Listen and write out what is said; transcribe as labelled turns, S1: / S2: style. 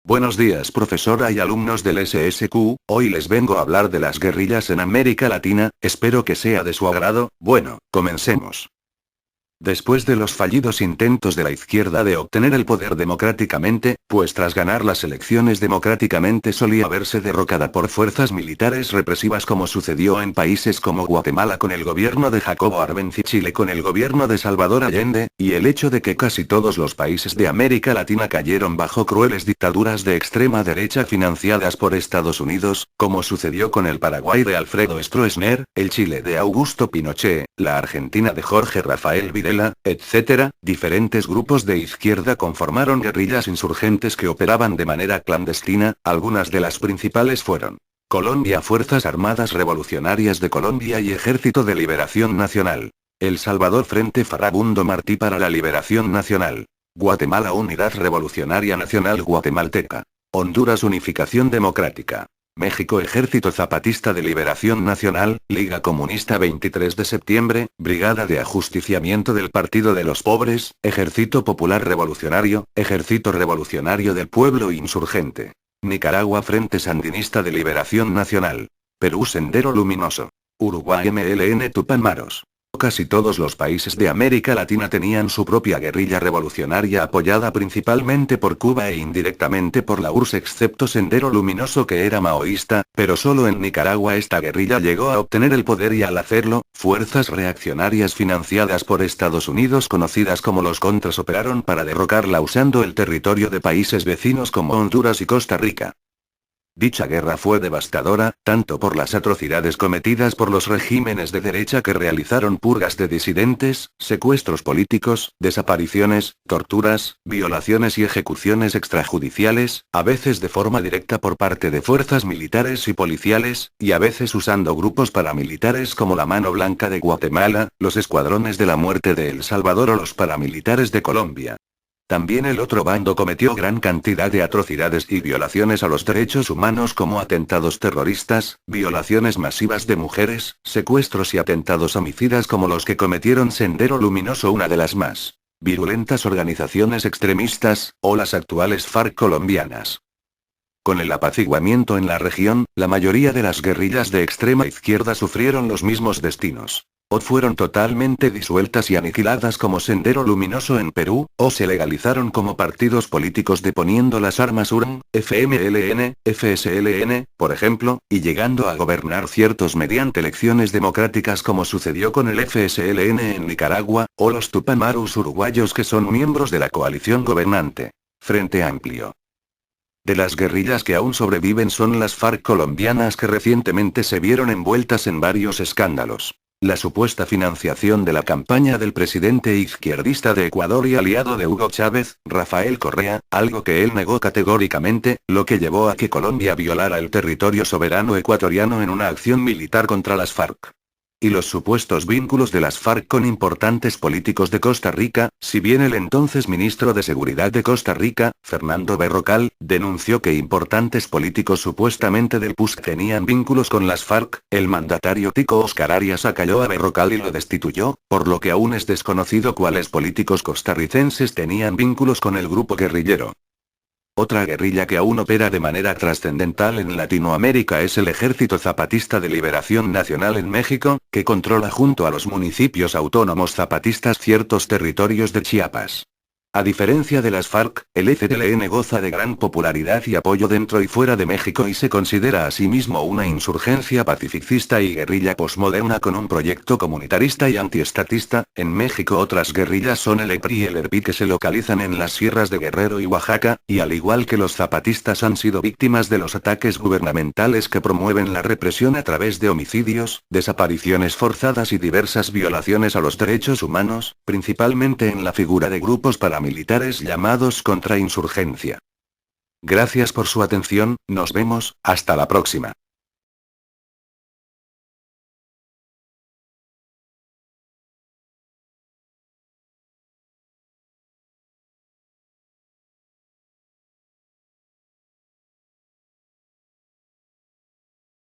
S1: Buenos días, profesora y alumnos del SSQ, hoy les vengo a hablar de las guerrillas en América Latina, espero que sea de su agrado. Bueno, comencemos. Después de los fallidos intentos de la izquierda de obtener el poder democráticamente, pues tras ganar las elecciones democráticamente solía verse derrocada por fuerzas militares represivas como sucedió en países como Guatemala con el gobierno de Jacobo Arbenz y Chile con el gobierno de Salvador Allende, y el hecho de que casi todos los países de América Latina cayeron bajo crueles dictaduras de extrema derecha financiadas por Estados Unidos, como sucedió con el Paraguay de Alfredo Stroessner, el Chile de Augusto Pinochet, la Argentina de Jorge Rafael Videla, etc., diferentes grupos de izquierda conformaron guerrillas insurgentes que operaban de manera clandestina, algunas de las principales fueron Colombia, Fuerzas Armadas Revolucionarias de Colombia y Ejército de Liberación Nacional. El Salvador, Frente Farabundo Martí para la Liberación Nacional. Guatemala, Unidad Revolucionaria Nacional Guatemalteca. Honduras, Unificación Democrática. México, Ejército Zapatista de Liberación Nacional, Liga Comunista 23 de septiembre, Brigada de Ajusticiamiento del Partido de los Pobres, Ejército Popular Revolucionario, Ejército Revolucionario del Pueblo Insurgente. Nicaragua, Frente Sandinista de Liberación Nacional. Perú, Sendero Luminoso. Uruguay, MLN Tupamaros. Casi todos los países de América Latina tenían su propia guerrilla revolucionaria apoyada principalmente por Cuba e indirectamente por la URSS excepto Sendero Luminoso que era maoísta, pero solo en Nicaragua esta guerrilla llegó a obtener el poder y al hacerlo, fuerzas reaccionarias financiadas por Estados Unidos conocidas como los Contras operaron para derrocarla usando el territorio de países vecinos como Honduras y Costa Rica. Dicha guerra fue devastadora, tanto por las atrocidades cometidas por los regímenes de derecha que realizaron purgas de disidentes, secuestros políticos, desapariciones, torturas, violaciones y ejecuciones extrajudiciales, a veces de forma directa por parte de fuerzas militares y policiales, y a veces usando grupos paramilitares como la Mano Blanca de Guatemala, los Escuadrones de la Muerte de El Salvador o los paramilitares de Colombia. También el otro bando cometió gran cantidad de atrocidades y violaciones a los derechos humanos como atentados terroristas, violaciones masivas de mujeres, secuestros y atentados homicidas como los que cometieron Sendero Luminoso, una de las más virulentas organizaciones extremistas, o las actuales FARC colombianas. Con el apaciguamiento en la región, la mayoría de las guerrillas de extrema izquierda sufrieron los mismos destinos. O fueron totalmente disueltas y aniquiladas como Sendero Luminoso en Perú, o se legalizaron como partidos políticos deponiendo las armas URN, FMLN, FSLN, por ejemplo, y llegando a gobernar ciertos mediante elecciones democráticas como sucedió con el FSLN en Nicaragua, o los Tupamaros uruguayos que son miembros de la coalición gobernante. Frente Amplio. De las guerrillas que aún sobreviven son las FARC colombianas que recientemente se vieron envueltas en varios escándalos. La supuesta financiación de la campaña del presidente izquierdista de Ecuador y aliado de Hugo Chávez, Rafael Correa, algo que él negó categóricamente, lo que llevó a que Colombia violara el territorio soberano ecuatoriano en una acción militar contra las FARC. Y los supuestos vínculos de las FARC con importantes políticos de Costa Rica, si bien el entonces ministro de Seguridad de Costa Rica, Fernando Berrocal, denunció que importantes políticos supuestamente del PUSC tenían vínculos con las FARC, el mandatario tico Oscar Arias acalló a Berrocal y lo destituyó, por lo que aún es desconocido cuáles políticos costarricenses tenían vínculos con el grupo guerrillero. Otra guerrilla que aún opera de manera trascendental en Latinoamérica es el Ejército Zapatista de Liberación Nacional en México, que controla junto a los municipios autónomos zapatistas ciertos territorios de Chiapas. A diferencia de las FARC, el EZLN goza de gran popularidad y apoyo dentro y fuera de México y se considera a sí mismo una insurgencia pacifista y guerrilla posmoderna con un proyecto comunitarista y antiestatista. En México otras guerrillas son el EPRI y el ERPI que se localizan en las sierras de Guerrero y Oaxaca, y al igual que los zapatistas han sido víctimas de los ataques gubernamentales que promueven la represión a través de homicidios, desapariciones forzadas y diversas violaciones a los derechos humanos, principalmente en la figura de grupos paramilitares llamados contrainsurgencia. Gracias por su atención, nos vemos, hasta la próxima.